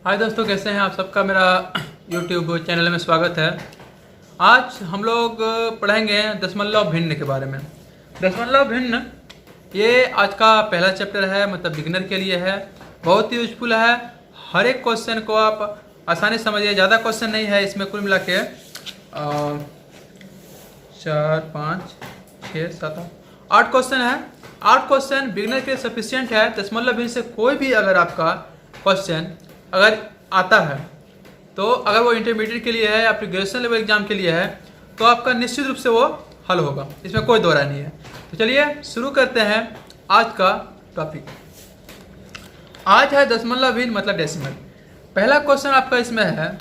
हाय दोस्तों, कैसे हैं आप? सबका मेरा YouTube चैनल में स्वागत है। आज हम लोग पढ़ेंगे दशमलव भिन्न के बारे में। दशमलव भिन्न ये आज का पहला चैप्टर है, मतलब बिगिनर के लिए है। बहुत ही यूजफुल है। हर एक क्वेश्चन को आप आसानी समझिए। ज़्यादा क्वेश्चन नहीं है इसमें, कुल मिला के 4, 5, 6, 7, 8 क्वेश्चन है। 8 क्वेश्चन बिगिनर के लिए सफिशियंट है। दशमलव भिन्न से कोई भी अगर आपका क्वेश्चन अगर आता है, तो अगर वो इंटरमीडिएट के लिए है या फिर ग्रेजुएशन लेवल एग्जाम के लिए है, तो आपका निश्चित रूप से वो हल होगा, इसमें कोई दो राय नहीं है। तो चलिए शुरू करते हैं आज का टॉपिक। आज है दशमलव भिन्न मतलब डेसिमल। पहला क्वेश्चन आपका इसमें है,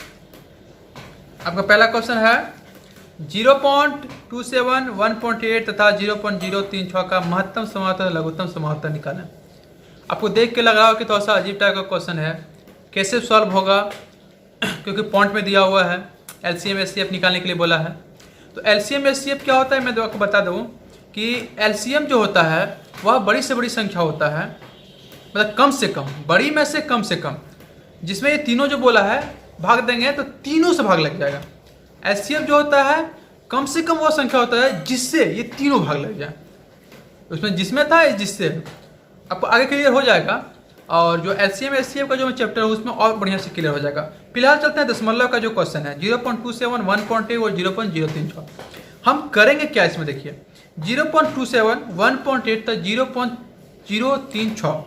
आपका पहला क्वेश्चन है 0.27, 1.8 तथा 0.036 का महत्तम समावर्तन लघुत्तम समावर्तन निकालें। आपको देख के लग रहा हो कि थोड़ा सा अजीब टाइप का क्वेश्चन है, कैसे सॉल्व होगा, क्योंकि पॉइंट में दिया हुआ है। एलसीएम एचसीएफ निकालने के लिए बोला है। तो एलसीएम एचसीएफ क्या होता है मैं आपको बता दूं कि एलसीएम जो होता है वह बड़ी से बड़ी संख्या होता है, मतलब कम से कम, बड़ी में से कम, जिसमें ये तीनों जो बोला है भाग देंगे तो तीनों से भाग लग जाएगा। एचसीएफ जो होता है कम से कम वो संख्या होता है जिससे ये तीनों भाग लग जाए। उसमें जिसमें था जिससे आपको आगे क्लियर हो जाएगा। और जो एलसीएम एचसीएफ का जो चैप्टर है उसमें और बढ़िया से क्लियर हो जाएगा। फिलहाल चलते हैं दशमलव का जो क्वेश्चन है 0.27, 1.8 और 0.036। हम करेंगे क्या इसमें देखिए, 0.27, 1.8 तक 0.036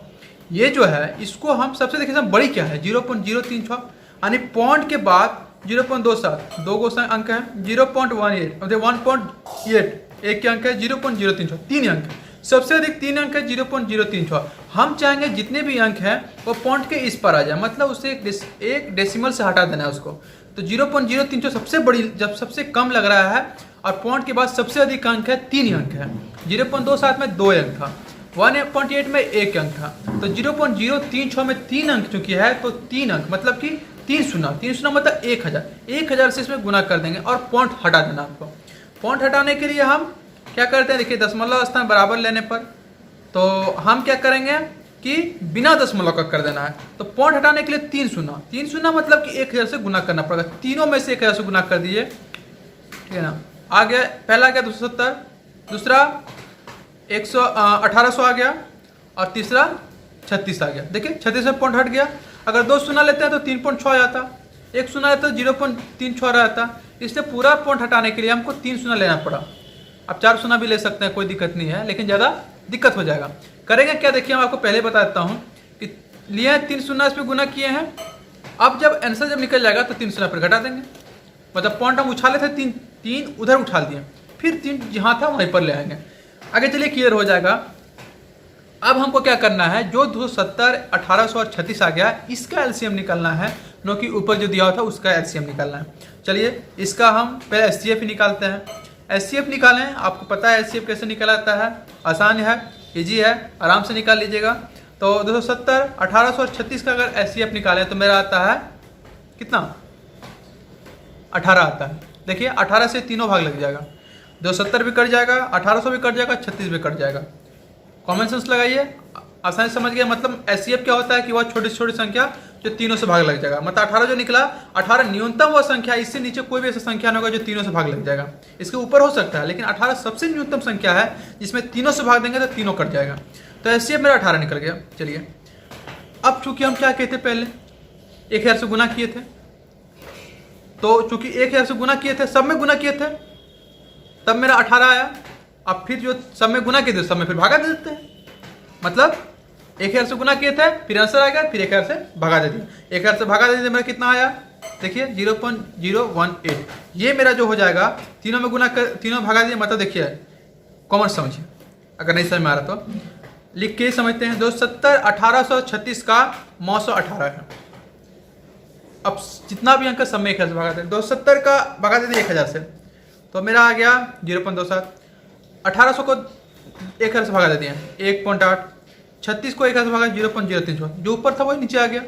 ये जो है इसको हम सबसे देखिए बड़ी क्या है 0.036, यानी पॉइंट के बाद 0.27 दो गो अंक है, 0.18 मतलब 1.8 एक के अंक है, 0.036 तीन अंक है, सबसे अधिक 3 अंक है 0.036। हम चाहेंगे जितने भी अंक हैं वो पॉइंट के इस पर आ जाए, मतलब उसे एक डेसिमल से हटा देना है उसको। तो 0.036 सबसे बड़ी, जब सबसे कम लग रहा है और पॉइंट के बाद सबसे अधिक अंक है 3 अंक है। 0.27 में 2 अंक था, 1.8 में 1 अंक था, तो 0.036 में 3 अंक चुकी है, तो 3 अंक मतलब कि 3 शून्य मतलब 1000 से इसमें गुना कर देंगे और पॉइंट हटा देना आपको। पॉइंट हटाने के लिए हम क्या करते हैं देखिए, दशमलव स्थान बराबर लेने पर तो हम क्या करेंगे कि बिना दशमलव का कर देना है। तो पॉइंट हटाने के लिए 3 शून्य मतलब कि 1000 से गुना करना पड़ेगा। तीनों में से 1000 से गुना कर दीजिए, ठीक है ना। आ गया, पहला आ गया 270, दूसरा 1800 आ गया और तीसरा 36 आ गया। देखिए 36 में पॉइंट हट गया। अगर 2 शून्य लेते हैं तो 3.6 आ जाता, 1 शून्य लेते तो 0.36 रहता। इसलिए पूरा पॉइंट हटाने के लिए हमको 3 शून्य लेना पड़ा। आप 4 शून्य भी ले सकते हैं, कोई दिक्कत नहीं है, लेकिन ज़्यादा दिक्कत हो जाएगा। करेंगे क्या देखिए, हम आपको पहले बता देता हूँ कि लिए हैं 3 शून्य, इस पर गुना किए हैं। अब जब आंसर जब निकल जाएगा तो 3 शून्य पर घटा देंगे, मतलब पॉइंट हम उछाले थे 3 उधर उछाल दिए, फिर 3 जहाँ था वहीं पर ले आएंगे। आगे चलिए क्लियर हो जाएगा। अब हमको क्या करना है, जो 270, 1800 और 36 आ गया इसका एलसीएम निकालना है, नो कि ऊपर जो दिया हुआ था उसका एलसीएम निकालना है। चलिए इसका हम पहले एचसीएफ ही निकालते हैं। एचसीएफ निकालें, आपको पता है एचसीएफ कैसे निकल आता है, आसान है, इजी है, आराम से निकाल लीजिएगा। तो 270, 1800 और 36 का अगर एचसीएफ निकालें तो मेरा आता है कितना, 18 आता है। देखिए 18 से तीनों भाग लग जाएगा, 270 भी कट जाएगा, 1800 भी कट जाएगा, 36 भी कट जाएगा। कॉमन सेंस लगाइए, आसानी समझ गया। मतलब एचसीएफ क्या होता है कि वह छोटी छोटी संख्या जो तीनों से भाग लग जाएगा, मतलब 18 जो निकला, 18 न्यूनतम वह संख्या, इससे नीचे कोई भी ऐसा संख्या नहीं होगा जो तीनों से भाग लग जाएगा। इसके ऊपर हो सकता है, लेकिन 18 सबसे न्यूनतम संख्या है जिसमें तीनों से भाग देंगे तो तीनों कट जाएगा। तो एचसीएफ मेरा 18 निकल गया। चलिए अब चूंकि हम क्या कहते पहले 1000 से गुना किए थे, तो चूंकि 1000 से गुना किए थे, सब में गुना किए थे, तब मेरा 18 आया। अब फिर जो सब में गुना किए थे सब में फिर भागा दे देते हैं, मतलब 1000 से गुना किए थे, फिर आंसर आ गया, फिर 1000 से भगा दे दिया। 1000 से भगा दे दिया, मेरा कितना आया देखिए 0.018। ये मेरा जो हो जाएगा, तीनों में गुना कर, तीनों भगा दिया, मतलब देखिए कॉमन समझिए, अगर नहीं समझ में आ रहा तो लिख के समझते हैं। 270, 1836 का 918 है। अब जितना भी अंक सब में 1000 से भगा दें, 270 का भगा देते 1000 से तो मेरा आ गया 0.27, 1800 को 1000 से भगा देते हैं 1.8, 36 को 1000 से भगा 0.036, जो ऊपर था वही नीचे आ गया।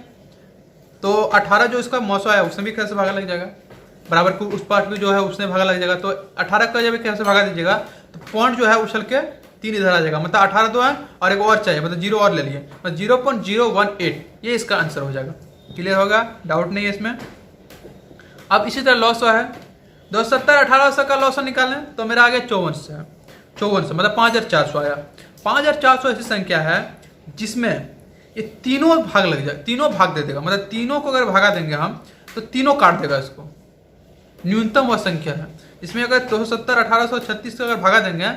तो 18 जो इसका 900 आया उसमें भी 1000 से भागा लग जाएगा, बराबर को उस पार्ट में जो है उसमें भागा लग जाएगा। तो 18 का जब 1000 से भागा दीजिएगा तो पॉइंट जो है उछल के 3 इधर आ जाएगा, मतलब 18 तो है और एक और चाहिए, मतलब 0 और ले लिए, मतलब 0.018 ये इसका आंसर हो जाएगा। क्लियर होगा, डाउट नहीं है इसमें। अब इसी तरह 900 है, 270 1800 का 900 निकालें तो मेरा आ गया 5400 है, 5400 मतलब 5400 आया। 5400 ऐसी संख्या है जिसमें ये तीनों भाग लग जाए, तीनों भाग दे देगा, मतलब तीनों को अगर भागा देंगे हम तो तीनों काट देगा इसको। न्यूनतम वह संख्या है इसमें अगर 270 1836 से अगर भागा देंगे,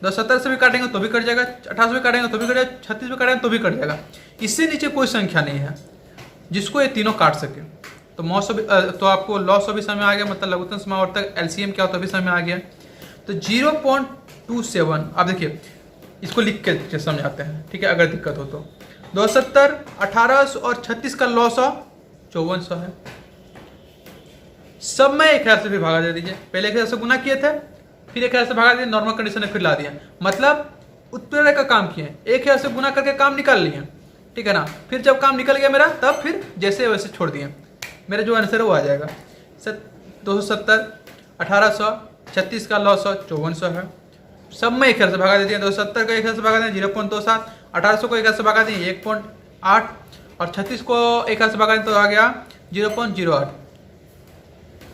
270 से भी काटेंगे तो भी कट जाएगा, 1800 भी काटेंगे तो भी कट जाएगा, 36 भी काटेंगे तो भी कट जाएगा। इससे नीचे कोई संख्या नहीं है जिसको ये तीनों काट सके। तो 900 भी तो आपको लॉस भी समय आ गया, मतलब लघुत्तम समावर्तक एलसीएम क्या होता है भी समय आ गया। तो 0.27 आप देखिए इसको लिख के समझाते हैं, ठीक है, अगर दिक्कत हो तो। 270 1800 और 36 का लॉस 5400 है। सब में 1000 से भी भागा दे दीजिए, पहले 1000 से गुना किए थे फिर 1000 से भागा दिए, नॉर्मल कंडीशन में फिर ला दिया, मतलब उत्प्रेरक का काम किए, 1000 से गुना करके काम निकाल लिए, ठीक है ना। फिर जब काम निकल गया मेरा तब फिर जैसे वैसे छोड़ दिए, मेरा जो आंसर है वो आ जाएगा। 270 1800 36 का लॉस 5400 है। सब में 1000 से भागा दे दिया, 270 को 1000 से भागा दिया 0.27, 1800 को 1000 से भागा दिए 1.8 और 36 को 1000 से भागा दिया तो आ गया 0.08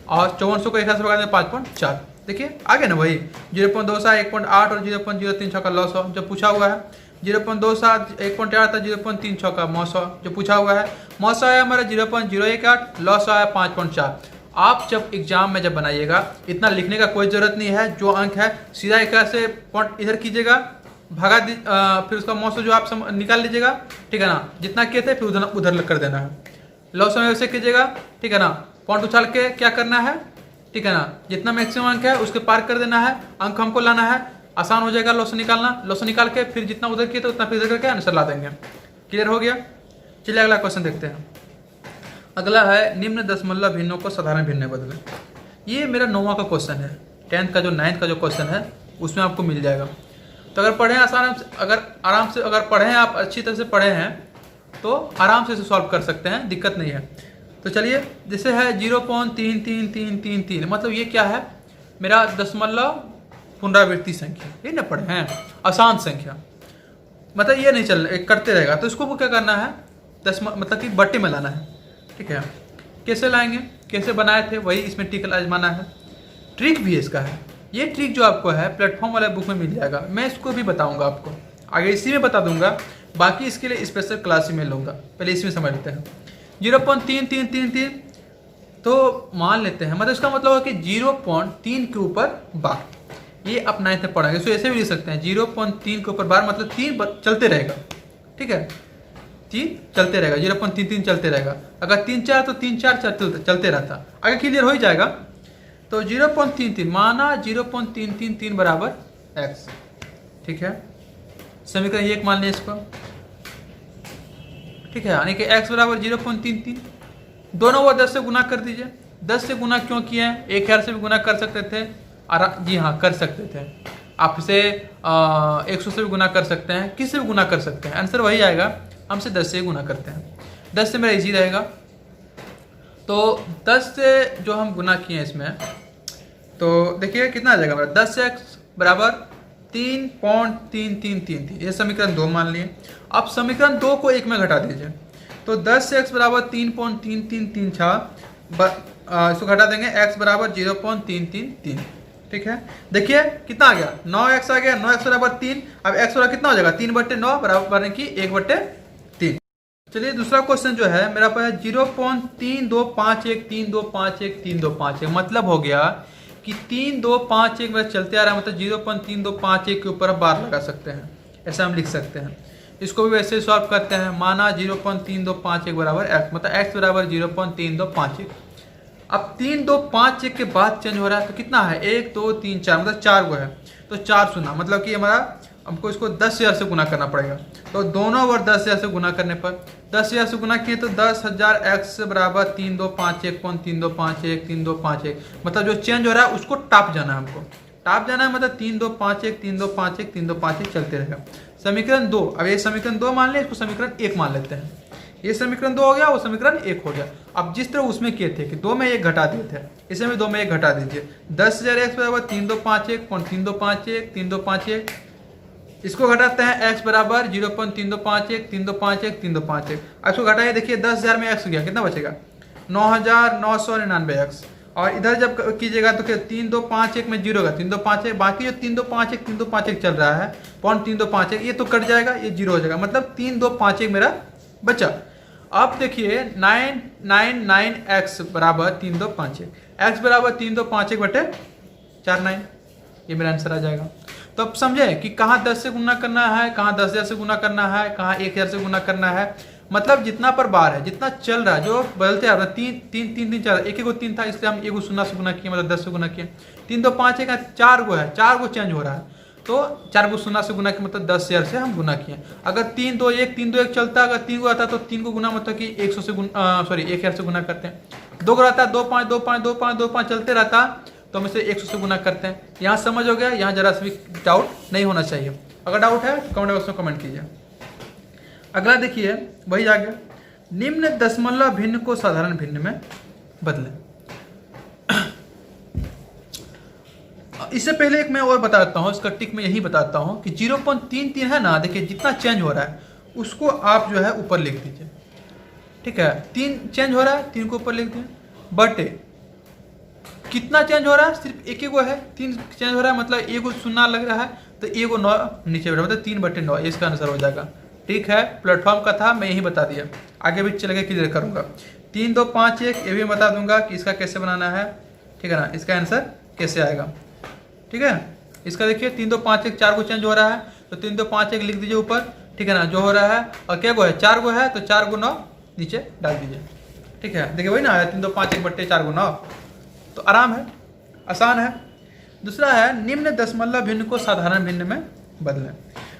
और 5400 को 1000 से भागा दिया 5.4। देखिए आ गया ना वही 0.27 1.8 और 0.036 का लॉस जो पूछा हुआ है। 0.27 1.8 था 0.36 का मौसौ जो पूछा हुआ है। मौसौ आया हमारा 0.018, लॉस आया 5.4। आप जब एग्जाम में जब बनाइएगा इतना लिखने का कोई ज़रूरत नहीं है, जो अंक है सीधा एक से पॉइंट इधर कीजिएगा, भगा फिर उसका मौसौ जो आप निकाल लीजिएगा, ठीक है ना। जितना किए थे फिर उधर कर देना है, लॉस में वैसे कीजिएगा, ठीक है ना। पॉइंट उछाल के क्या करना है, ठीक है ना, जितना मैक्सिमम अंक है उसके पार कर देना है, अंक हमको लाना है, आसान हो जाएगा लॉस निकालना। लॉस निकाल के फिर जितना उधर किए थे उतना फिर इधर करके आंसर ला देंगे। क्लियर हो गया। चलिए अगला क्वेश्चन देखते हैं। अगला है निम्न दशमलव भिन्नों को साधारण भिन्न में बदलें। ये मेरा 9वां का क्वेश्चन है, 10th का जो 9th का जो क्वेश्चन है उसमें आपको मिल जाएगा। तो अगर पढ़ें आराम से अगर पढ़ें आप अच्छी तरह से पढ़े हैं तो आराम से इसे सॉल्व कर सकते हैं, दिक्कत नहीं है। तो चलिए जैसे है 0.33333, मतलब ये क्या है मेरा दशमलव पुनरावृत्ति संख्या, ये ना पढ़े हैं, आसान संख्या, मतलब ये नहीं चल करते रहेगा। तो इसको क्या करना है मतलब कि बट्टे में लाना है, ठीक है। कैसे लाएंगे, कैसे बनाए थे वही इसमें ट्रिक आजमाना है। ट्रिक भी इसका है, ये ट्रिक जो आपको है प्लेटफॉर्म वाले बुक में मिल जाएगा, मैं इसको भी बताऊंगा आपको आगे, इसी में बता दूंगा, बाकी इसके लिए स्पेशल क्लास में लूँगा। पहले इसमें समझ लेते हैं 0.3333, तो मान लेते हैं मतलब इसका मतलब है कि 0.3 के ऊपर बार, ये आप 9th में पढ़ेंगे, इसको ऐसे भी लिख सकते हैं 0.3 के ऊपर बार मतलब 3 चलते रहेगा, ठीक है, 3 चलते रहेगा, 0.33 चलते रहेगा। अगर 3 4 तो 3 4 चलते रहता, आगे क्लियर हो ही जाएगा। तो 0.33 माना 0.333 बराबर x, ठीक है, समीकरण 1 मान लें इसको, ठीक है, यानी कि x बराबर 0.33, दोनों वो 10 से गुना कर दीजिए। 10 से गुना क्यों किए हैं, 1000 से भी गुना कर सकते थे, जी हाँ कर सकते थे, आप इसे 100 से भी गुना कर सकते हैं, किसी से भी गुना कर सकते हैं, आंसर वही आएगा। हमसे 10 से गुना करते हैं, 10 से मेरा इजी रहेगा। तो 10 से जो हम गुना किए हैं इसमें, तो देखिए कितना आ जाएगा मेरा 10x बराबर 3.3333, ये समीकरण 2 मान लिए। अब समीकरण 2 को 1 में घटा दीजिए, तो 10x बराबर 3.3336, इसको घटा देंगे x बराबर 0.333, ठीक है। देखिए कितना आ गया 9x आ गया, 9x बराबर 3। अब x बराबर कितना हो जाएगा 3/9 बराबर की 1/3। चलिए दूसरा क्वेश्चन जो है मेरा पास 0.325132513251, मतलब हो गया कि 3251 में चलते आ रहा है, मतलब 0.3251 के ऊपर बार लगा सकते हैं, ऐसा हम लिख सकते हैं। इसको भी वैसे सॉल्व करते हैं, माना 0.3251 बराबर x, मतलब x बराबर 0.3251। अब 3251 के बाद चेंज हो रहा है तो कितना है 1 2 3 4, मतलब 4 गो है, तो 4 सुना, मतलब कि हमारा हमको इसको 10,000 से गुना करना पड़ेगा। तो दोनों ओर 10,000 से गुना करने पर 10,000 से गुना किए तो 10,000 x बराबर 3251.3251 3251, मतलब जो चेंज हो रहा है उसको टाप जाना है, हमको टाप जाना है, मतलब 3251 3251 3251 चलते रहेगा। समीकरण 2, अब ये समीकरण 2 मान लें, इसको समीकरण 1 मान लेते हैं। ये समीकरण 2 हो गया, वो समीकरण 1 हो गया। अब जिस तरह उसमें किए थे कि 2 में 1 घटा दिए थे, इसमें 2 में 1 घटा दीजिए। 10,000 x बराबर 3251.3251 3251 इसको घटाते हैं x बराबर 0.3251 3251 3251। अब इसको घटाइए, देखिए 10,000 में x गया, कितना बचेगा 9,999x। और इधर जब कीजिएगा तो क्या 3251 में 0 का 3251, बाकी जो 3251 चल रहा है 0.3251 ये तो कट जाएगा, ये 0 हो जाएगा, मतलब 3251 मेरा बचा। अब देखिए 999x बराबर 3251, x बराबर 3251 बटे 49, ये मेरा आंसर आ जाएगा। तो अब समझे कि कहाँ 10 से गुना करना है, कहाँ 10,000 से गुना करना है, कहाँ 1,000 से गुना करना है। मतलब जितना पर बार है, जितना चल रहा है, जो बदलते आ रहा है, 3 4 एक को 3 था, इसलिए हम 1 शून्य से गुना किए, मतलब 10 से गुना किए। 3 2 5 1 4 गो है, 4 गो चेंज हो रहा है, तो 4 को शून्य से गुना किया, मतलब 10,000 से हम गुना किए। अगर 3 2 1 चलता, अगर 3 को आता तो 3 को गुना, मतलब कि 100 से 1,000 से गुना करते हैं। 2 को रहता है 2 5 2 5 2 5 2 5 चलते रहता, तो हम इसे 100 से गुना करते हैं। यहाँ समझ हो गया, यहाँ जरा सा भी डाउट नहीं होना चाहिए। अगर डाउट है तो कमेंट बॉक्स में कमेंट कीजिए। अगला देखिए वही आ गया, निम्न दशमलव भिन्न को साधारण भिन्न में बदलें। इससे पहले एक मैं और बताता हूँ, इसका टिक में यही बताता हूँ कि 0.33 है ना, देखिए जितना चेंज हो रहा है उसको आप जो है ऊपर लिख दीजिए, ठीक है। 3 चेंज हो रहा है, 3 को ऊपर लिख दिए, बटे कितना चेंज हो रहा है, सिर्फ एक ही को है, 3 चेंज हो रहा है, मतलब एक को शून्य लग रहा है, तो एक को 9 नीचे बैठा, मतलब 3 बटे 9 इसका आंसर हो जाएगा। ठीक है, प्लेटफॉर्म का था, मैं यही बता दिया, आगे भी चल के क्लियर करूंगा। 3 2 5 1 ये भी बता दूंगा कि इसका कैसे बनाना है, ठीक है ना, इसका आंसर कैसे आएगा, ठीक है। इसका देखिए 3 2 5 1 4 को चेंज हो रहा है, तो 3 2 5 1 लिख दीजिए ऊपर, ठीक है ना, जो हो रहा है। और क्या गो है, 4 गो है, तो 4 गुना नीचे डाल दीजिए, ठीक है। देखिए वही ना आया 3 2 5 1 बट्टे 4 गुना, तो आराम है, आसान है। दूसरा है निम्न दशमलव भिन्न को साधारण भिन्न में बदलें।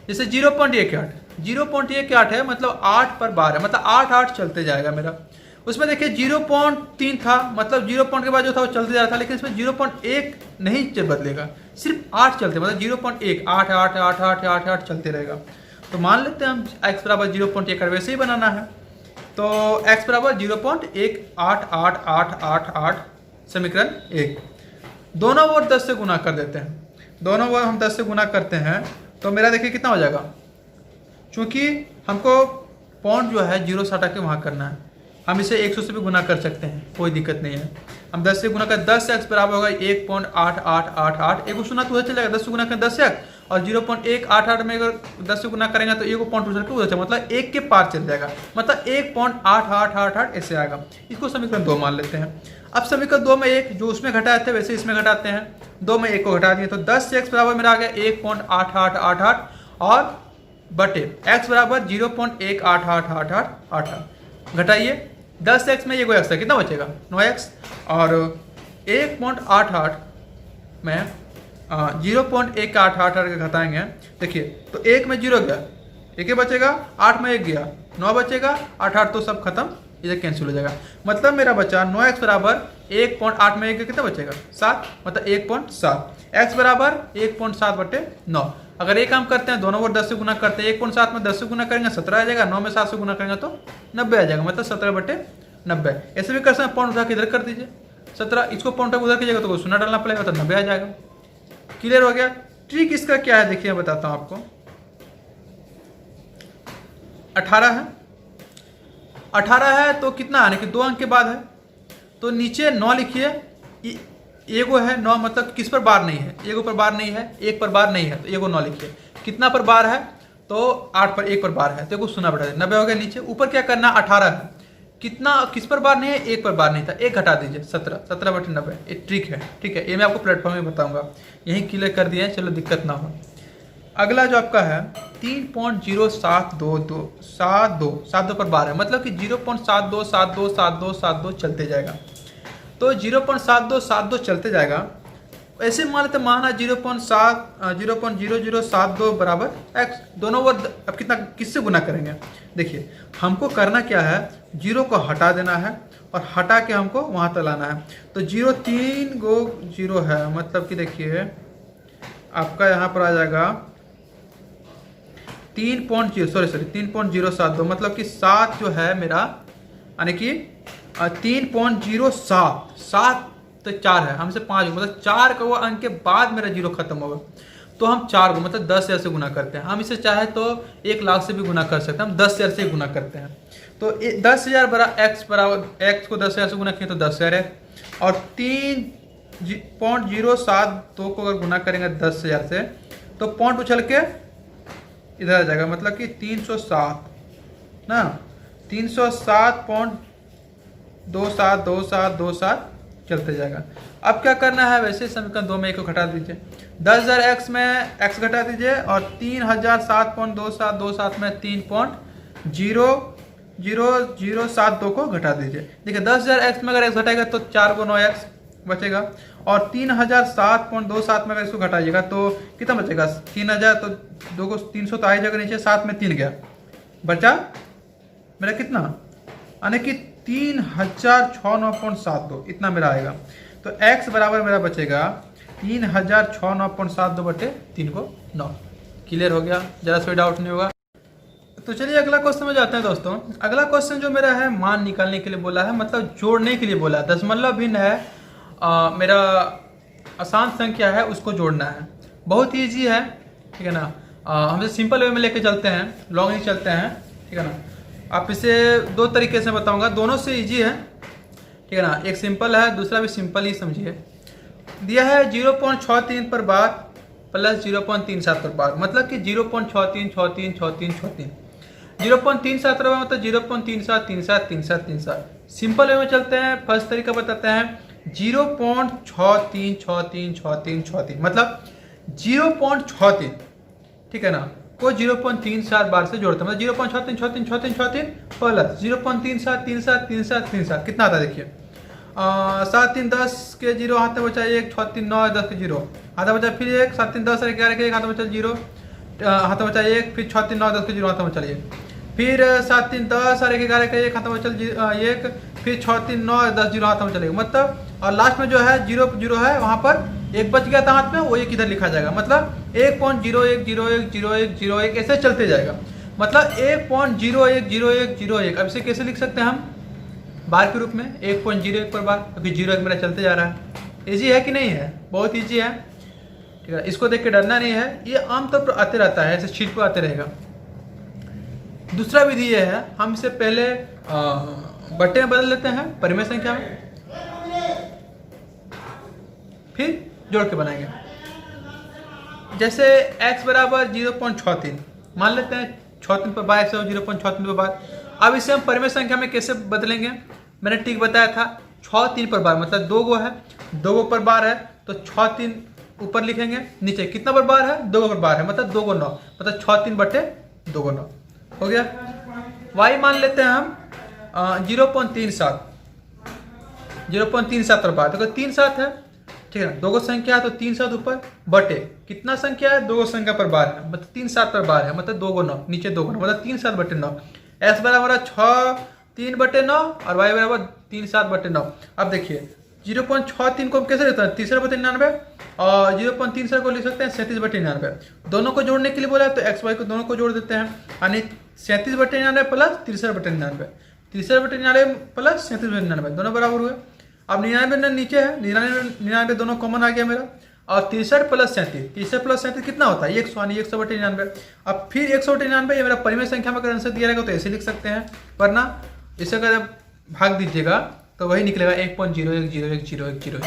जैसे 0.18 है, मतलब 8 पर बार है, मतलब 8 8 चलते जाएगा मेरा। उसमें देखिए 0.3 था, मतलब 0 पॉइंट के बाद जो था वो चलते जा रहा था, लेकिन इसमें 0.1 नहीं बदलेगा, सिर्फ 8 चलते, मतलब 0.1 8 8 8 8 8 8 चलते रहेगा। तो मान लेते हैं हम x बराबर 0.1 वैसे ही बनाना है, तो x बराबर 0.18888 समीकरण 1। दोनों ओर 10 से गुना कर देते हैं, दोनों ओर हम 10 से गुना करते हैं, तो मेरा देखिए कितना हो जाएगा। चूंकि हमको पॉइंट जो है 0 से हटा के वहाँ करना है, हम इसे 100 से भी गुना कर सकते हैं, कोई दिक्कत नहीं है। हम 10 से गुना कर 10x बराबर होगा 1.8888, एक शून्य तो उधर चलेगा, 10 से गुना कर 10x, और 0.188 में अगर 10 से गुना करेंगे तो एक पॉइंट उधर के उधर चलेगा, मतलब 1 के पार चल जाएगा, मतलब 1.8888 ऐसे आएगा। इसको समीकरण 2 मान लेते हैं। अब समीकरण 2 में 1 जो उसमें घटाए थे वैसे इसमें घटाते हैं, 2 में 1 को घटा दिए, तो 10x बराबर मेरा आ गया 1.8888 और बटे x बराबर 0.18888 घटाइए, 10x में ये कोई x है, कितना बचेगा 9x, और 1.88 में 0.188 के घटाएंगे, देखिए तो 1 में 0 गया, 1 बचेगा, 8 में 1 गया, 9 बचेगा, 8 8 तो सब खत्म, इधर कैंसिल हो जाएगा। मतलब मेरा बचा 9x बराबर 1.8 में 1 कितना बचेगा 7, मतलब 1.7, x बराबर 1.7 बटे 9। अगर एक काम करते हैं, दोनों ओर 10 से गुना करते हैं, 1.7 में 10 से गुना करेंगे 17 आ जाएगा, 9 में 7 से गुना करेंगे तो 90 आ जाएगा, मतलब 17 बटे 90। ऐसे भी कर सकते हैं, पॉइंट उठा के इधर कर दीजिए 17, इसको पॉइंट उधर कीजिएगा तो शून्य डालना पड़ेगा, तो 90 आ जाएगा। क्लियर हो गया। ट्रिक इसका क्या है देखिए, मैं बताता हूँ आपको। 18 है, 18 है तो कितना आने कि 2 अंक के बाद है, तो नीचे 9 लिखिए, एगो है 9, मतलब किस पर बार नहीं है, एगो पर बार नहीं है, 1 पर बार नहीं है, तो एगो 9 लिखिए। कितना पर बार है, तो 8 पर 1 पर बार है, तो एगो शून्य बैठा 90 हो गया। नीचे ऊपर क्या करना, 18 है, कितना किस पर बार नहीं है, 1 पर बार नहीं था, 1 घटा दीजिए 17, 17 बटे 90, ये ट्रिक है, ठीक है। ये मैं आपको प्लेटफॉर्म में बताऊंगा, यही क्लियर कर दिया है, चलो दिक्कत ना हो। अगला जो आपका है 3.0722 पर बार है, मतलब कि 0.72727272 चलते जाएगा, तो 0.7272 चलते जाएगा। ऐसे मान लेते, माना 0.0072 बराबर x, दोनों ओर अब कितना किससे गुना करेंगे, देखिए हमको करना क्या है, 0 को हटा देना है और हटा के हमको वहाँ तक लाना है। तो 0 3 गो 0 है, मतलब कि देखिए आपका यहाँ पर आ जाएगा 3.072, मतलब कि 7 जो है मेरा, यानी कि 3.07 7 तो 4 है, हमसे 5, मतलब 4 का वो अंक के बाद मेरा 0 खत्म होगा। तो हम 4 को मतलब 10,000 से गुना करते हैं। हम इसे चाहे तो 1,00,000 से भी गुना कर सकते हैं, हम 10,000 से गुना करते हैं। तो 10,000 बराबर एक्स को 10,000 से गुना किए तो 10,000 है, और 3.072 को अगर गुना करेंगे 10,000 से तो पॉइंट उछल के इधर आ जाएगा, मतलब कि 307 ना, 307.272727 चलते जाएगा। अब क्या करना है, वैसे समीकरण 2 में 1 को घटा दीजिए, 10,000 एक्स में एक्स घटा दीजिए, और 3,007.2727 में 3.00072 को घटा दीजिए। देखिए 10,000 एक्स में अगर एक्स घटाएगा तो 4 को 9 एक्स बचेगा, और 3,007.27 में अगर इसको घटाइएगा तो कितना बचेगा, 3,000, तो 2 को 300 तो आई जगह नीचे, 7 में 3 गया, बचा मेरा कितना, यानी कि 3,069.72 इतना मेरा आएगा। तो x बराबर मेरा बचेगा 3,069.72 बटे 3 को 9। क्लियर हो गया, ज़रा कोई डाउट नहीं होगा। तो चलिए अगला क्वेश्चन में जाते हैं दोस्तों। अगला क्वेश्चन जो मेरा है मान निकालने के लिए बोला है, मतलब जोड़ने के लिए बोला है। दशमलव भिन्न है, मेरा आसान संख्या है, उसको जोड़ना है। बहुत ईजी है, ठीक है ना। हम इसे सिंपल वे में लेके चलते हैं, लॉन्ग नहीं चलते हैं, ठीक है ना। आप इसे 2 तरीके से बताऊंगा, दोनों से इजी है, ठीक है ना। एक सिंपल है, दूसरा भी सिंपल ही समझिए। दिया है 0.63 पर बार प्लस 0.37 पर बार, मतलब कि 0.63636363 0.37 पर मतलब 0.37373737। सिंपल वे में चलते हैं, फर्स्ट तरीका बताते हैं, 0.63636363 मतलब 0.63, ठीक है ना, को 0.37 बार से जोड़ते हैं, मतलब 0.63636363 प्लस 0.37373737 कितना आता है देखिए, 7 3 10 के 0 हाथ में बचा 1, 6 3 9 10 के 0 हाथ में बचा, फिर 1 7 3 10 11 के 1 हाथ में बचा 0 हाथ में बचा 1, फिर 6 3 9 10 के 0 हाथ में बचा 1, फिर 7 3 10 और 11 के 1 हाथ में बचा 1, फिर 6 3 9 10 0 हाथ में चलेगा, मतलब और लास्ट में जो है 0 0 है, वहाँ पर एक बच गया था हाथ में, वो एक इधर लिखा जाएगा, मतलब 1.01010101 ऐसे चलते जाएगा, मतलब 1.010101। अब इसे कैसे लिख सकते हैं हम बार के रूप में, 1.01 पर बार, अभी 0 मेरा चलते जा रहा है। इजी है कि नहीं है, बहुत इजी है, ठीक है। इसको देख के डरना नहीं है, ये आमतौर पर आते रहता है, ऐसे शीट पर आते रहेगा। दूसरा विधि ये है, हम इसे पहले बट्टे में बदल लेते हैं परिमेय संख्या में, फिर जोड़ के बनाएंगे। जैसे x बराबर 0.63 मान लेते हैं, 63 पर बार 0.63 पर बार। अब इसे हम परिमेय संख्या में कैसे बदलेंगे, मैंने ठीक बताया था, 6 3 पर बार, मतलब 2 गो है, 2 गो पर बार है, तो 6 3 ऊपर लिखेंगे, नीचे कितना पर बार है, 2 गो पर बार है, मतलब 2 गो 9, मतलब 6 3 बटे 2 गो 9 हो गया। y मान लेते हैं हम 0.37 पर बार, तो 3 7 है, ठीक है ना, 2 गो संख्या है तो 3 7 ऊपर बटे कितना संख्या है, 2 गो संख्या पर बार है, मतलब 3 7 पर बार है, मतलब 2 गो 9, नीचे 2 गो 9, मतलब 3 7 बटे 9। s बराबर 6 3 बटे 9 और y बराबर 3 7 बटे 9। अब देखिए 0.63 को हम कैसे लेते हैं, 3 बटे 99, और 0.3 को लिख सकते हैं 37 बटे 99। दोनों को जोड़ने के लिए बोला है तो एक्स वाई को दोनों को जोड़ देते हैं, यानी 37 बटे 99 प्लस 63 बटे 99, 63 बटे 99 प्लस 37 बटे 99 दोनों बराबर हुए। अब 99 नीचे है, 99 दोनों कॉमन आ गया मेरा, और 63 प्लस 37 कितना होता है 100, यानी 100 बटे 99। अब फिर 100 बटे 99 ये मेरा परिमेय संख्या में अगर आंसर दिया रहेगा तो ऐसे लिख सकते हैं, वरना इसे अगर भाग दीजिएगा तो वही निकलेगा 1.01010101।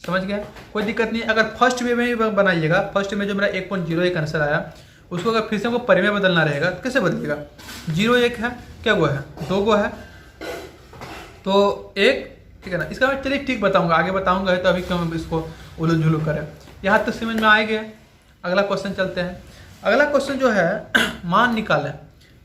समझ गया, कोई दिक्कत नहीं। अगर फर्स्ट वे में भी बनाइएगा, फर्स्ट में जो मेरा 1.01 आंसर आया उसको अगर फिर से हमको परिमेय बदलना रहेगा तो कैसे बदलिएगा, 0 1 है, क्या गो है, 2 गो है, तो 1, ठीक है ना। इसका मैं चलिए ठीक बताऊंगा, आगे बताऊंगा, तो अभी क्यों हम इसको उलझ झुलू करें, यहाँ तक समझ में आ गया। अगला क्वेश्चन चलते हैं। अगला क्वेश्चन जो है मान निकालें,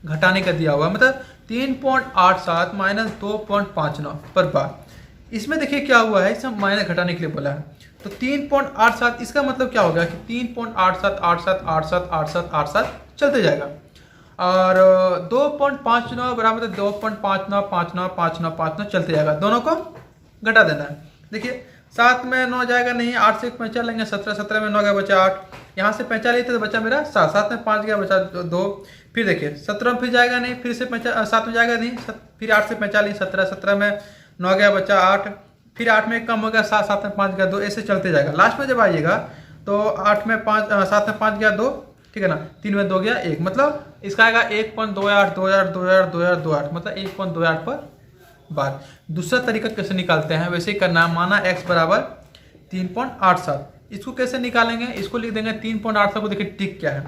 घटाने का दिया हुआ, मतलब 3.87 माइनस 2.59 पर बार। इसमें देखिए क्या हुआ है, इसे माइनस घटाने के लिए बोला है, तो 3.87 इसका मतलब क्या हो गया कि 3.87 चलते जाएगा, और 2.59 बराबर 2.59 चलते जाएगा, दोनों को घटा देना है। देखिए 7 में 9 जाएगा नहीं, 8 से 5 लेंगे, 17 में 9 गया बचा 8, यहाँ से 5 लेते तो बचा मेरा 7, 7 में 5 गया बचा 2, फिर देखिए 17 में फिर जाएगा नहीं, फिर से 7 में जाएगा नहीं, फिर 8 से 5 17 में 9 गया बचा 8, फिर 8 में 1 कम हो गया 7, 7 में 5 गया 2, ऐसे चलते जाएगा। लास्ट में जब आइएगा तो 8 में 5 7 में 5 गया 2, ठीक है ना, 3 में 2 गया 1, मतलब इसका आएगा 1.28 मतलब 1.28 पर बार। दूसरा तरीका कैसे निकालते हैं वैसे ही करना, माना x बराबर 3.87, इसको कैसे निकालेंगे, इसको लिख देंगे 3.87 को, देखिए टिक क्या है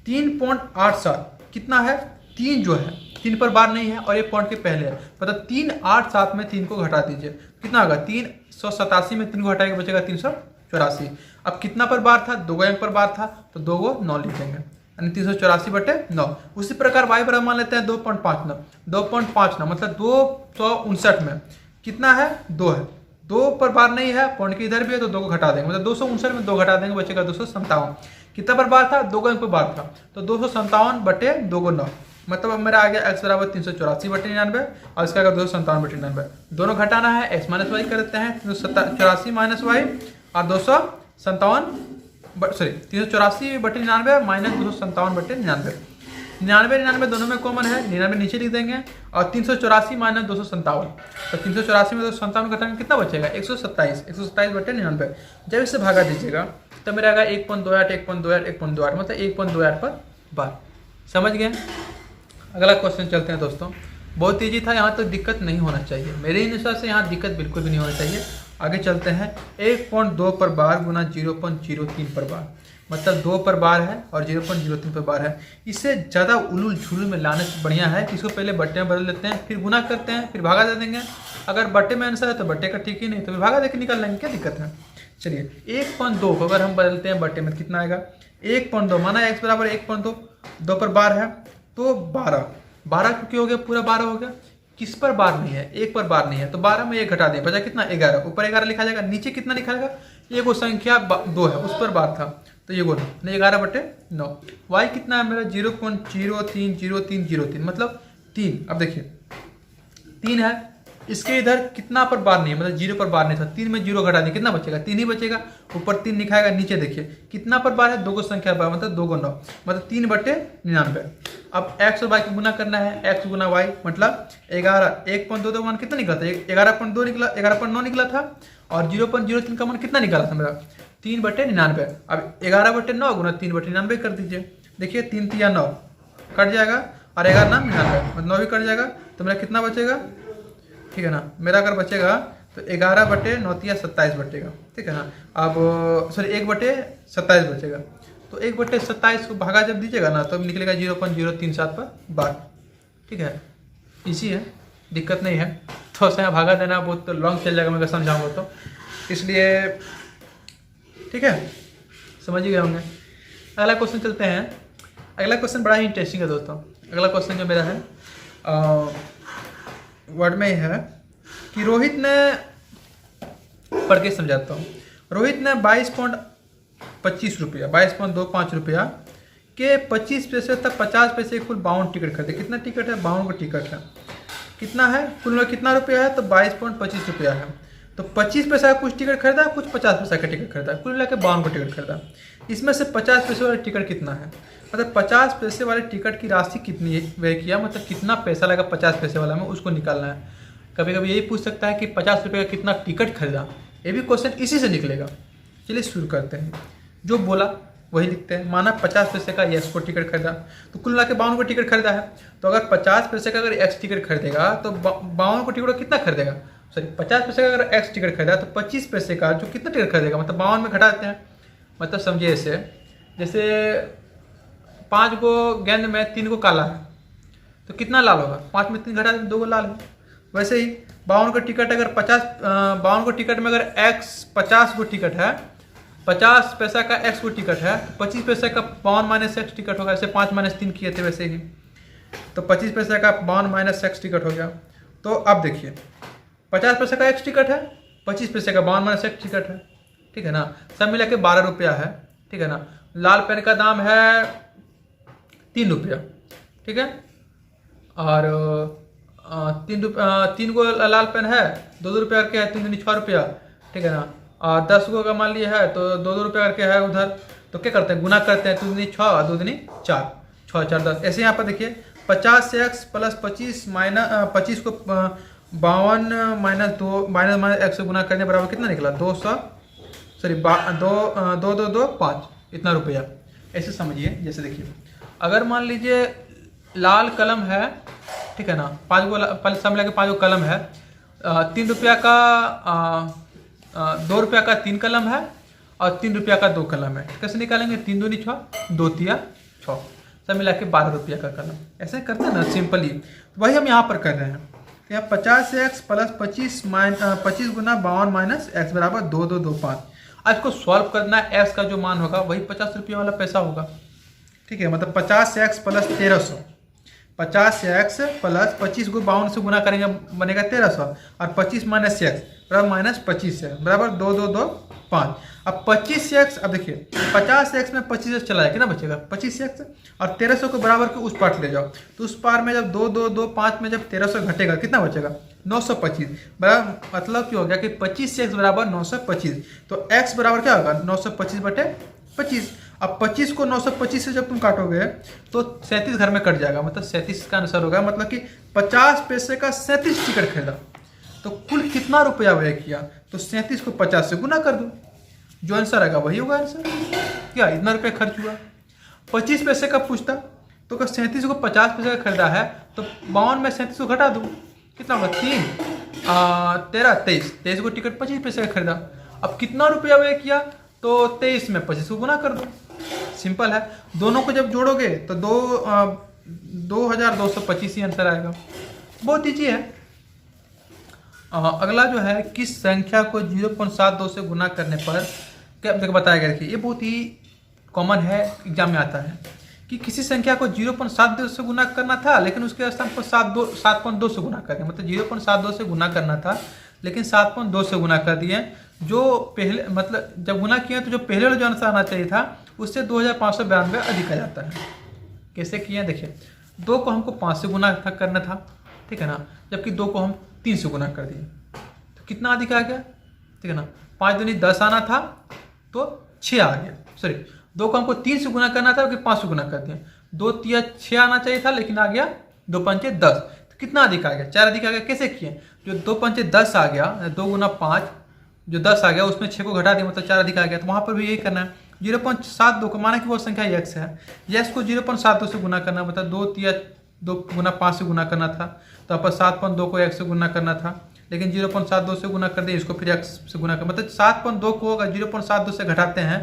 3.87 कितना है, 3 जो है 3 पर बार नहीं है और ये पॉइंट के पहले है, मतलब 387 में 3 को घटा दीजिए, कितना होगा 387 में 3 को घटाएंगे बचेगा 384। अब कितना पर बार था, 2 अंक पर बार था तो 2 को 9 लिख देंगे, यानी 384/9। उसी प्रकार y बराबर मान लेते हैं 2.59 मतलब 259 में कितना है 2 है, 2 पर बार नहीं है, पॉइंट के इधर भी है तो 2 को घटा देंगे, मतलब 259 में 2 घटा देंगे बचेगा 257। कितना पर बार था, 2 अंक पर बार था तो 257/2 को 9, मतलब अब मेरा आ गया x बराबर 384/99 और इसका 257/99। दोनों घटाना है, x माइनस वाई कर देते हैं, 384 माइनस वाई और 384/99 माइनस 257/99। 99 दोनों में कॉमन है, 99 नीचे लिख देंगे और 384 माइनस 257, तो 384 में 257 घटाएंगे कितना बचेगा 127/99। जब इससे भागा दीजिएगा तो मेरा आएगा 1.28 मतलब 1.28 पर बार। समझ गए। अगला क्वेश्चन चलते हैं दोस्तों, बहुत ईजी था, यहाँ तो दिक्कत नहीं होना चाहिए, मेरे अनुसार से यहाँ दिक्कत बिल्कुल भी नहीं होना चाहिए। आगे चलते हैं, 1.2 पर बार गुना 0.03 पर बार, मतलब 2 पर बार है और 0.03 पर बार है। इससे ज़्यादा उलूल झुलूल में लाने से बढ़िया है कि इसको पहले बट्टे में बदल लेते हैं, फिर गुना करते हैं, फिर भागा दे देंगे। अगर बट्टे में आंसर है तो बट्टे का ठीक ही, नहीं तो फिर भागा दे के निकाल लेंगे, क्या दिक्कत है। चलिए 1.2 को अगर हम बदलते हैं बट्टे में कितना आएगा, 1.2 माना x बराबर 1.2, 2 पर बार है तो 12 क्योंकि हो गया पूरा 12 हो गया। किस पर बार नहीं है, 1 पर बार नहीं है तो 12 में 1 घटा दें, बचा कितना 11, ऊपर 11 लिखा जाएगा, नीचे कितना लिखा जाएगा, ये वो संख्या 2 है उस पर बार था तो ये 11/9। y कितना है मेरा 0.030303 मतलब 3। अब देखिए 3 है, इसके इधर कितना पर बार नहीं है, मतलब 0 पर बार नहीं था, 3 में 0 घटा दें कितना बचेगा 3 ही बचेगा, ऊपर 3 लिखाएगा, नीचे देखिए कितना पर बार है, 2 को संख्या बार मतलब 2 को 9 मतलब 3/99। अब x और y को गुना करना है, x गुना y मतलब 11, 1.2 का मान कितना निकला था 11.2 निकला, 11.9 निकला था और 0.03 का मान कितना निकाला था मेरा 3/99। अब 11/9 गुना 3/99 कर दीजिए, देखिए 3 3 9 कट जाएगा और 11 9 99 मतलब 9 भी कट जाएगा तो मेरा कितना बचेगा, ठीक है ना, मेरा अगर बचेगा तो 11/9 27 बचेगा, ठीक है ना। अब सॉरी 1/27 बचेगा, तो 1/27 को भागा जब दीजिएगा ना तो निकलेगा 0.037 पर बार, ठीक है, इजी है, दिक्कत नहीं है। थोड़ा सा भागा देना बहुत लॉन्ग चल जाएगा मैं समझाऊंगा तो, इसलिए ठीक है, समझ ही गए होंगे। अगला क्वेश्चन चलते हैं। अगला क्वेश्चन बड़ा ही इंटरेस्टिंग है दोस्तों। अगला क्वेश्चन जो मेरा है वर्ड में है कि रोहित ने, पढ़ के समझाता हूँ, रोहित ने 22.25 रुपया 22.25 रुपया के 25 पैसे तक 50 पैसे कुल 52 टिकट खरीदे। कितना टिकट है, 52 का टिकट है, कितना है कुल में कितना रुपया है तो 22.25 रुपया है। तो 25 पैसा का कुछ टिकट खरीदा, कुछ 50 पैसा का टिकट खरीदा, कुल मिला के 52 का टिकट खरीदा। इसमें से 50 पैसे वाला टिकट कितना है, मतलब 50 पैसे वाले टिकट की राशि कितनी व्यय किया, मतलब कितना पैसा लगा 50 पैसे वाला में, उसको निकालना है। कभी कभी यही पूछ सकता है कि 50 रुपये का कितना टिकट खरीदा, ये भी क्वेश्चन इसी से निकलेगा। चलिए शुरू करते हैं, जो बोला वही लिखते हैं। माना 50 पैसे का एक्स को टिकट खरीदा तो कुल मिला के 52 को टिकट खरीदा है। तो अगर 50 पैसे का अगर एक्स टिकट खरीदेगा तो 52 को टिकट कितना खरीदेगा, सॉरी 50 पैसे का अगर एक्स टिकट खरीदा तो 25 पैसे का जो कितना टिकट खरीदेगा, मतलब 52 में घटा देते हैं। मतलब समझिए ऐसे, जैसे 5 को गेंद में 3 को काला है तो कितना लाल होगा, 5 में 3 घटा दें 2 को लाल है। वैसे ही 52 का टिकट अगर 52 को टिकट में अगर एक्स 50 को टिकट है, 50 पैसा का एक्स को टिकट है, 25 पैसे का 52 माइनस एक्स टिकट होगा। ऐसे 5 माइनस 3 किए थे वैसे ही, तो 25 पैसे का 52 माइनस एक्स टिकट हो गया। तो अब देखिए 50 पैसे का एक्स टिकट है, 25 पैसे का 52 माइनस एक्स टिकट है, ठीक है ना, सब मिला के 12 रुपया है, ठीक है ना। लाल पेन का दाम है 3 रुपया, ठीक है, और 3 को लाल पेन है 2 रुपया करके है, 3 दूनी 6 रुपया, ठीक है ना। और 10 को का मान लिया है तो 2 रुपया करके है उधर, तो क्या करते हैं गुना करते हैं, 2 दूनी 6 2 दूनी 4, 6 4 10। ऐसे यहाँ पर देखिए 50 से एक्स प्लस 25 माइनस 25 को 52 माइनस 2 माइनस एक्स से गुना करने बराबर कितना निकला 200, सॉरी दो दो दो 5 इतना रुपया, ऐसे समझिए। जैसे देखिए अगर मान लीजिए लाल कलम है, ठीक है ना, 5 गो सब मिला के 5 गो कलम है, 3 रुपया का 2 रुपया का 3 कलम है और 3 रुपया का 2 कलम है। कैसे निकालेंगे? 3 दूनी 6, 2 तिया 6, सब मिला के 12 रुपया का कलम। ऐसे करते हैं ना सिंपली, तो वही हम यहाँ पर कर रहे हैं। तो यहाँ 50x प्लस 25 गुना 52 माइनस एक्स बराबर 2 2 2 5। आज को सॉल्व करना है, एक्स का जो मान होगा वही 50 रुपये वाला पैसा होगा, ठीक है। मतलब 50x प्लस 1300, 50x प्लस 25 को 52 से गुना करेंगे बनेगा 1300, और 25 माइनस एक्स बराबर माइनस 25 है बराबर 2 2 2 5। अब 25x, अब देखिए 50x में 25x चला जाए, कितना बचेगा? 25x, और 1300 को बराबर के उस पार्ट ले जाओ, तो उस पार में जब 2 2 2 5 में जब 1300 घटेगा कितना बचेगा? 925 बराबर। मतलब क्या हो गया कि 25x बराबर 925, तो x बराबर क्या होगा? 925 बटे 25। अब 25 को 925 से जब तुम काटोगे तो 37 घर में कट जाएगा, मतलब 37 का आंसर होगा। मतलब कि 50 पैसे का 37 टिकट खरीदा, तो कुल कितना रुपया व्यय किया? तो 37 को 50 से गुना कर दो, जो आंसर आएगा वही होगा आंसर। क्या इतना रुपया खर्च हुआ? 25 पैसे का पूछता तो अगर 37 को 50 पैसे का खरीदा है तो 52 में 37 को घटा दो, कितना होगा? 3 13 23 को टिकट 25 पैसे का खरीदा। अब कितना रुपया व्यय किया? तो 23 में 25 को गुना कर दो, सिंपल है। दोनों को जब जोड़ोगे तो 2225 ही आंसर आएगा, बहुत ईजी है। अगला जो है, किस संख्या को 0.72 से गुना करने पर क्या देखो बताया गया। देखिए ये बहुत ही कॉमन है, एग्जाम में आता है कि किसी संख्या को 0.72 से गुना करना था लेकिन उसके स्थान पर 7.2 से गुना कर दिया। मतलब 0.72 से गुना करना था लेकिन 7.2 से गुना कर दिए। जो पहले मतलब जब गुना किए तो जो पहले वाला जो आंसर आना चाहिए था उससे 2592 अधिक आ जाता है। कैसे किए? देखिए 2 को हमको 5 से गुना करना था, ठीक है ना, जबकि 2 को हम 3 से गुना कर दिए, तो कितना अधिक आ गया? ठीक है ना, 5 दूनी 10 आना था तो 6 आ गया। सॉरी 2 को हमको 3 से गुना करना था, 5 से गुना कर दिया। 2 तिया 6 आना चाहिए था लेकिन आ गया 2 पंचे 10, तो कितना अधिक आ गया? 4 अधिक आ गया। कैसे किए? जो 2 पंचे 10 आ गया, 2 गुना 5 जो 10 आ गया उसमें 6 को घटा दिया, मतलब 4 अधिक आ गया। तो वहाँ पर भी यही करना है। 0.72 को माना कि वो संख्या x है, x को 0.72 से गुना करना, मतलब 2 तिया 2 गुना 5 से गुना करना था, तो आप 7.2 को x से गुना करना था लेकिन 0.72 से गुना कर दिए, इसको फिर x से गुना कर, मतलब 7.2 को अगर 0.72 से घटाते हैं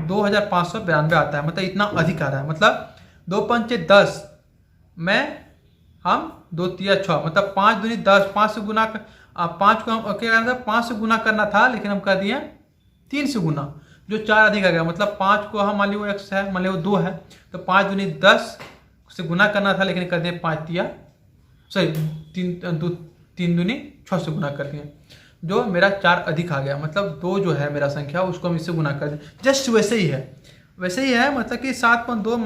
2592 आता है। मतलब इतना अधिक आ रहा है। मतलब 2 पंचे 10 में हम 2 तिया 6, मतलब 5 दूनी 10, 5 से गुना 5 को हम क्या करना था? 5 से गुना करना था लेकिन हम कर दिए 3 से गुना, जो 4 अधिक आ गया। मतलब 5 को हम मान ली वो x है, मान ली वो 2 है, तो 5 दूनी 10 से गुना करना था लेकिन कर दिए 5 तिया सॉरी 3 दूनी 6 से गुना कर दिए, जो मेरा 4 अधिक आ गया। मतलब 2 जो है मेरा संख्या उसको हम इससे गुना कर दें, जस्ट वैसे ही है। मतलब कि 7.2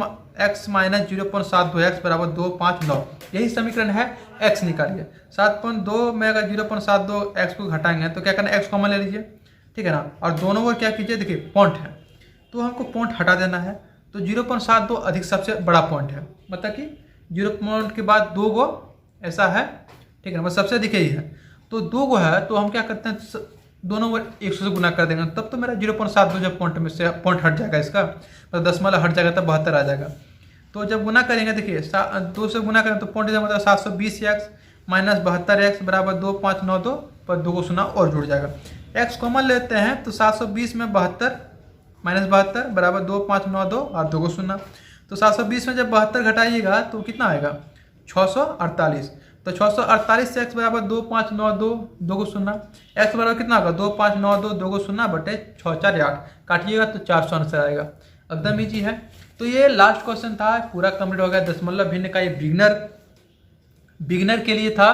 x माइनस 0.72 x बराबर 259, यही समीकरण है। x निकालिए, 7.2 में अगर 0.72 x को घटाएंगे तो क्या करना है? x कॉमन ले लीजिए, ठीक है ना, और दोनों को क्या कीजिए? देखिए पॉइंट है तो हमको पॉइंट हटा देना है, तो 0.72 अधिक सबसे बड़ा पॉइंट है। मतलब कि 0 पॉइंट के बाद 2 गो ऐसा है, ठीक है ना, मतलब सबसे अधिक ही है। तो 2 गो है तो हम क्या करते हैं? दोनों को 100 से गुना कर देंगे, तब तो मेरा 0.72 जब पॉइंट में से पॉइंट हट जाएगा, इसका मतलब दशमलव हट जाएगा तब 72 आ जाएगा। तो जब गुना करेंगे देखिए 2 से गुना करें तो पॉइंट मतलब 720x माइनस 72x बराबर 2592 पर 2 को सुना और जुड़ जाएगा। x कॉमन लेते हैं तो 720 में 72 माइनस 72 बराबर 2592 और 2 को सुना, तो 720 में जब 72 घटाइएगा तो कितना आएगा? 648। तो 648 से x बराबर 2592 2 को सुना, x बराबर कितना होगा? 2592 2 को सुना बटे 648, काटिएगा तो 400 आंसर आएगा। एकदम ईजी है। तो ये लास्ट क्वेश्चन था, पूरा कंप्लीट हो गया। दशमलव भिन्न का ये बिगिनर के लिए था,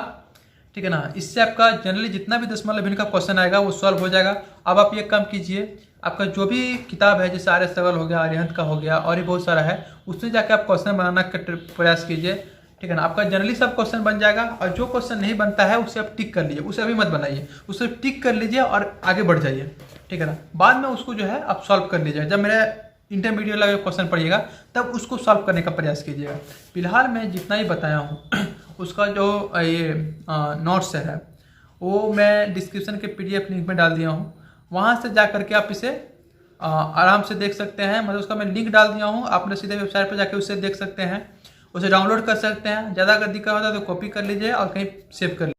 ठीक है ना। इससे आपका जनरली जितना भी दशमलव भिन्न का क्वेश्चन आएगा वो सॉल्व हो जाएगा। अब आप ये काम कीजिए, आपका जो भी किताब है जैसे आर्य सवाल हो गया, आर्यहंत का हो गया और भी बहुत सारा है, उसमें जाके आप क्वेश्चन बनाना का प्रयास कीजिए, ठीक है ना। आपका जनरली सब क्वेश्चन बन जाएगा, और जो क्वेश्चन नहीं बनता है उसे आप टिक कर लीजिए, उसे अभी मत बनाइए, उसे टिक कर लीजिए और आगे बढ़ जाइए, ठीक है ना। बाद में उसको जो है आप सॉल्व कर लीजिए, जब मेरा इंटरमीडिएट वाला क्वेश्चन पढ़िएगा तब उसको सॉल्व करने का प्रयास कीजिएगा। फिलहाल मैं जितना ही बताया हूँ उसका जो ये नोट्स है वो मैं डिस्क्रिप्शन के PDF लिंक में डाल दिया हूँ, वहाँ से जा करके आप इसे आराम से देख सकते हैं। मतलब उसका मैं लिंक डाल दिया हूँ, आपने सीधे वेबसाइट पर जाके उसे देख सकते हैं, उसे डाउनलोड कर सकते हैं। ज़्यादा अगर दिक्कत होता है तो कॉपी कर लीजिए और कहीं सेव कर लीजिए।